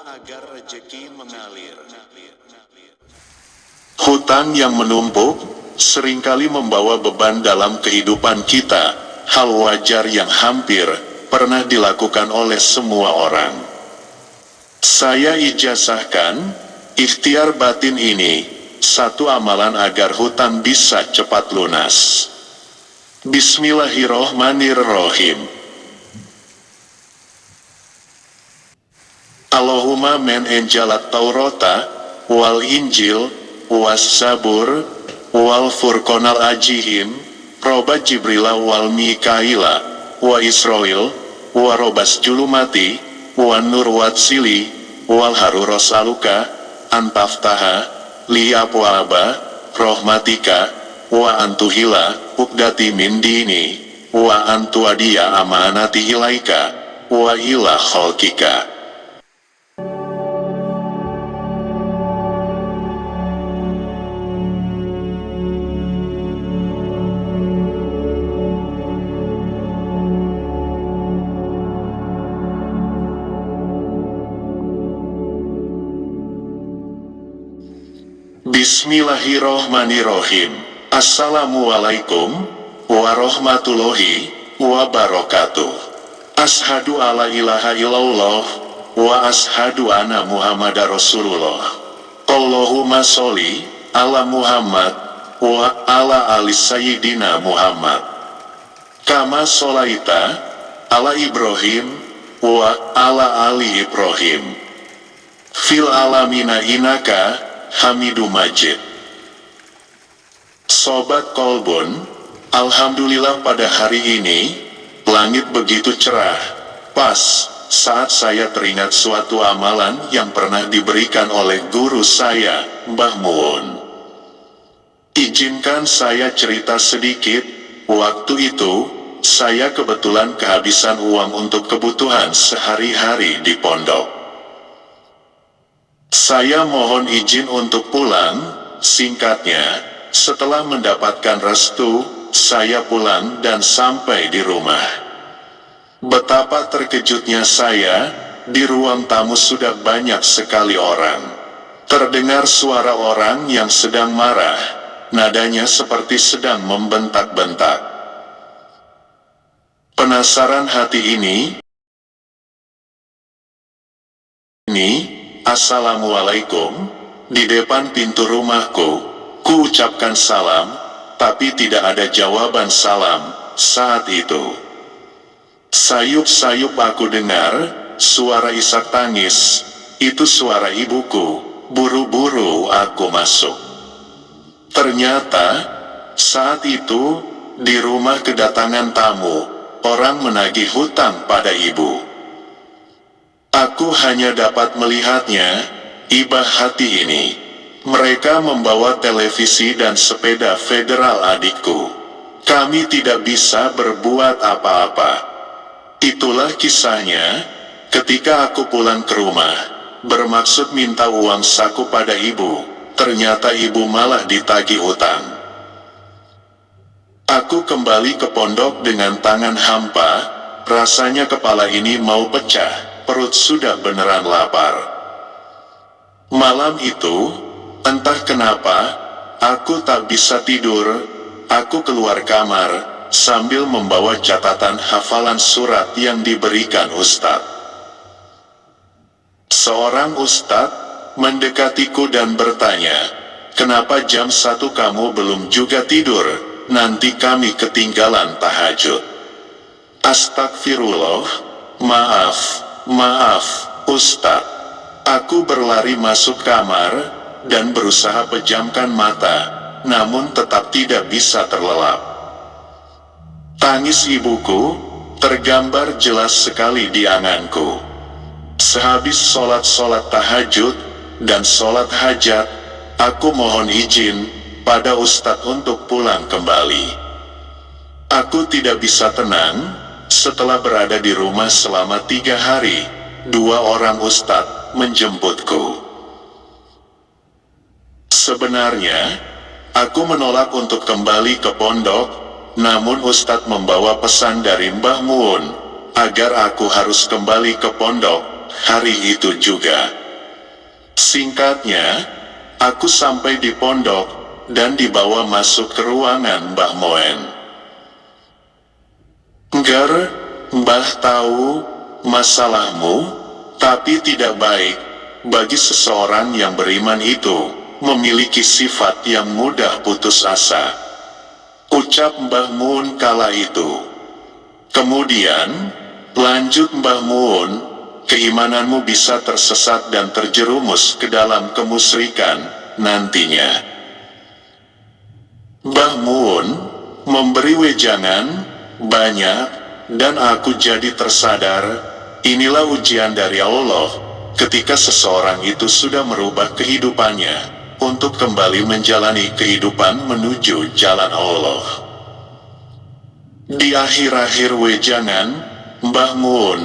agar rezeki mengalir. Hutang yang menumpuk seringkali membawa beban dalam kehidupan kita, hal wajar yang hampir pernah dilakukan oleh semua orang. Saya ijazahkan ikhtiar batin ini, satu amalan agar hutang bisa cepat lunas. Bismillahirrohmanirrohim. Allahumma men enjalat Taurata, wal Injil, was Zabur, wal Furqonal Ajihim, roba Jibrila wal Mikaila, wa Israel, wa robas Julumati, wa Nur Watsili, wal Haruros Aluka, antaftaha, li abwaba, rohmatika, wa antuhila, ukdati min dini, wa antuadia amanati ilaika, wa ila khalkika. Bismillahirrohmanirrohim. Assalamualaikum warahmatullahi wabarakatuh. Ashadu alla ilaha illallah wa ashadu anna Muhammadar Rasulullah. Allahumma sholli ala Muhammad wa ala ali sayyidina Muhammad. Kama sholaita ala Ibrahim wa ala ali Ibrahim. Fil alamina innaka Hamidu Majid. Sobat Kolbun, alhamdulillah pada hari ini, langit begitu cerah, pas saat saya teringat suatu amalan yang pernah diberikan oleh guru saya, Mbah Muun. Izinkan saya cerita sedikit, waktu itu, saya kebetulan kehabisan uang untuk kebutuhan sehari-hari di pondok. Saya mohon izin untuk pulang, singkatnya, setelah mendapatkan restu, saya pulang dan sampai di rumah. Betapa terkejutnya saya, di ruang tamu sudah banyak sekali orang. Terdengar suara orang yang sedang marah, nadanya seperti sedang membentak-bentak. Penasaran hati ini, Assalamualaikum, di depan pintu rumahku, ku ucapkan salam, tapi tidak ada jawaban salam, saat itu. Sayup-sayup aku dengar, suara isak tangis, itu suara ibuku, buru-buru aku masuk. Ternyata, saat itu, di rumah kedatangan tamu, orang menagih hutang pada ibu. Aku hanya dapat melihatnya, iba hati ini. Mereka membawa televisi dan sepeda federal adikku. Kami tidak bisa berbuat apa-apa. Itulah kisahnya, ketika aku pulang ke rumah, bermaksud minta uang saku pada ibu, ternyata ibu malah ditagih hutang. Aku kembali ke pondok dengan tangan hampa, rasanya kepala ini mau pecah. Perut sudah beneran lapar. Malam itu, entah kenapa, aku tak bisa tidur. Aku keluar kamar, sambil membawa catatan hafalan surat yang diberikan Ustadz. Seorang Ustadz mendekatiku dan bertanya, "Kenapa jam 1 kamu belum juga tidur? Nanti kami ketinggalan tahajud." Astagfirullah, Maaf, Ustadz. Aku berlari masuk kamar, dan berusaha pejamkan mata, namun tetap tidak bisa terlelap. Tangis ibuku, tergambar jelas sekali di anganku. Sehabis sholat tahajud, dan sholat hajat, aku mohon izin, pada Ustadz untuk pulang kembali. Aku tidak bisa tenang, setelah berada di rumah selama 3 hari, 2 orang ustadz menjemputku. Sebenarnya, aku menolak untuk kembali ke pondok, namun ustadz membawa pesan dari Mbah Muun, agar aku harus kembali ke pondok, hari itu juga. Singkatnya, aku sampai di pondok dan dibawa masuk ke ruangan Mbah Moen. Ngger, Mbah tahu masalahmu, tapi tidak baik bagi seseorang yang beriman itu memiliki sifat yang mudah putus asa, ucap Mbah Mun kala itu. Kemudian, lanjut Mbah Mun, keimananmu bisa tersesat dan terjerumus ke dalam kemusyrikan nantinya. Mbah Mun memberi wejangan banyak, dan aku jadi tersadar, inilah ujian dari Allah, ketika seseorang itu sudah merubah kehidupannya, untuk kembali menjalani kehidupan menuju jalan Allah. Di akhir-akhir wejangan, Mbah Mun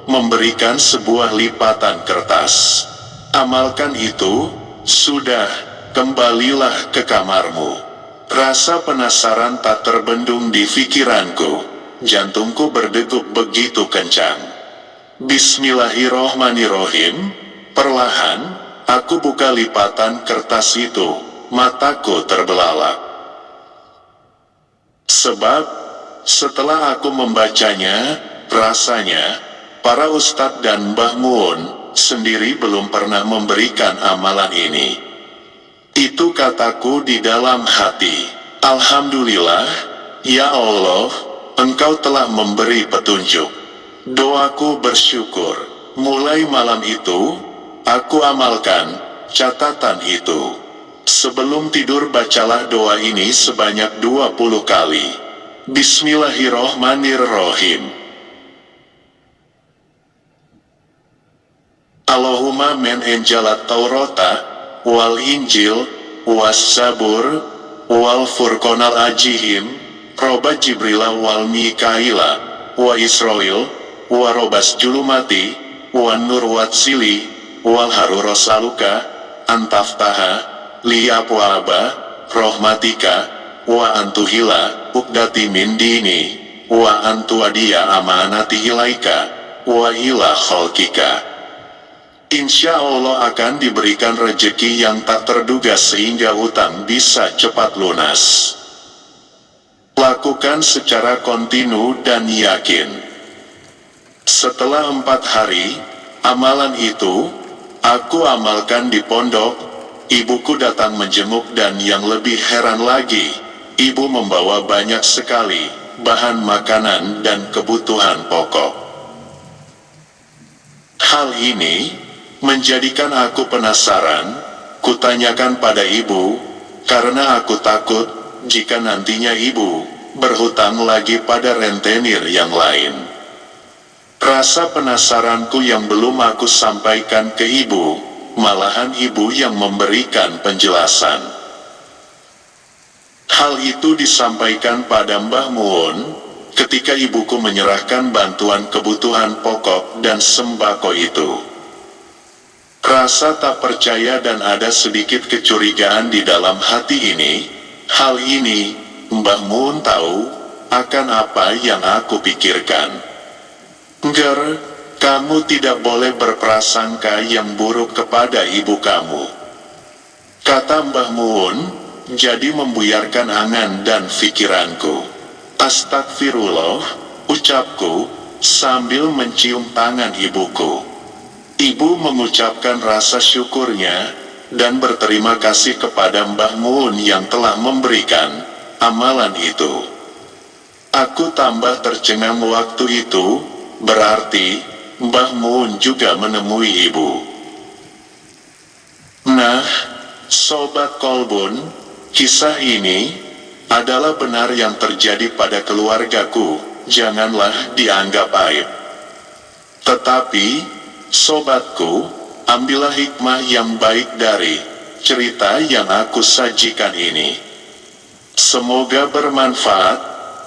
memberikan sebuah lipatan kertas. Amalkan itu, sudah, kembalilah ke kamarmu. Rasa penasaran tak terbendung di pikiranku, jantungku berdegup begitu kencang. Bismillahirrohmanirrohim, perlahan, aku buka lipatan kertas itu, mataku terbelalak. Sebab, setelah aku membacanya, rasanya, para ustadz dan Mbah Mun sendiri belum pernah memberikan amalan ini. Itu kataku di dalam hati, Alhamdulillah, ya Allah, Engkau telah memberi petunjuk. Doaku bersyukur, mulai malam itu, aku amalkan catatan itu. Sebelum tidur bacalah doa ini sebanyak 20 kali. Bismillahirrohmanirrohim. Allahumma men enjalat Taurata, wal Injil, was Zabur, wal Furqonal Ajihim, Roba Jibrila wal Mikaila, wa Israel, wa Robas Julumati, wa Nur Watsili, wal Harurosaluka, Antaftaha, Liapwaba, Rohmatika, wa Antuhila, Ukdati min dini, wa Antuadia amanati hilaika, wa ila kholkika. Insya Allah akan diberikan rejeki yang tak terduga sehingga hutang bisa cepat lunas. Lakukan secara kontinu dan yakin. Setelah 4 hari, amalan itu, aku amalkan di pondok, ibuku datang menjenguk dan yang lebih heran lagi, ibu membawa banyak sekali bahan makanan dan kebutuhan pokok. Hal ini menjadikan aku penasaran, kutanyakan pada ibu, karena aku takut, jika nantinya ibu berhutang lagi pada rentenir yang lain. Rasa penasaranku yang belum aku sampaikan ke ibu, malahan ibu yang memberikan penjelasan. Hal itu disampaikan pada Mbah Mun, ketika ibuku menyerahkan bantuan kebutuhan pokok dan sembako itu. Rasa tak percaya dan ada sedikit kecurigaan di dalam hati ini. Hal ini, Mbah Mun tahu akan apa yang aku pikirkan. Ngger, kamu tidak boleh berprasangka yang buruk kepada ibu kamu, kata Mbah Mun, jadi membuyarkan angan dan pikiranku. Astagfirullah, ucapku, sambil mencium tangan ibuku. Ibu mengucapkan rasa syukurnya, dan berterima kasih kepada Mbah Mun yang telah memberikan amalan itu. Aku tambah tercengang waktu itu, berarti Mbah Mun juga menemui ibu. Nah, Sobat Kolbun, kisah ini adalah benar yang terjadi pada keluargaku, janganlah dianggap aib. Tetapi, sobatku, ambillah hikmah yang baik dari cerita yang aku sajikan ini. Semoga bermanfaat,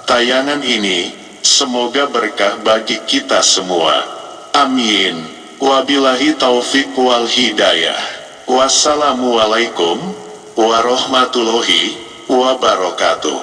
tayangan ini, semoga berkah bagi kita semua. Amin. Wabillahi taufik wal hidayah. Wassalamualaikum warahmatullahi wabarakatuh.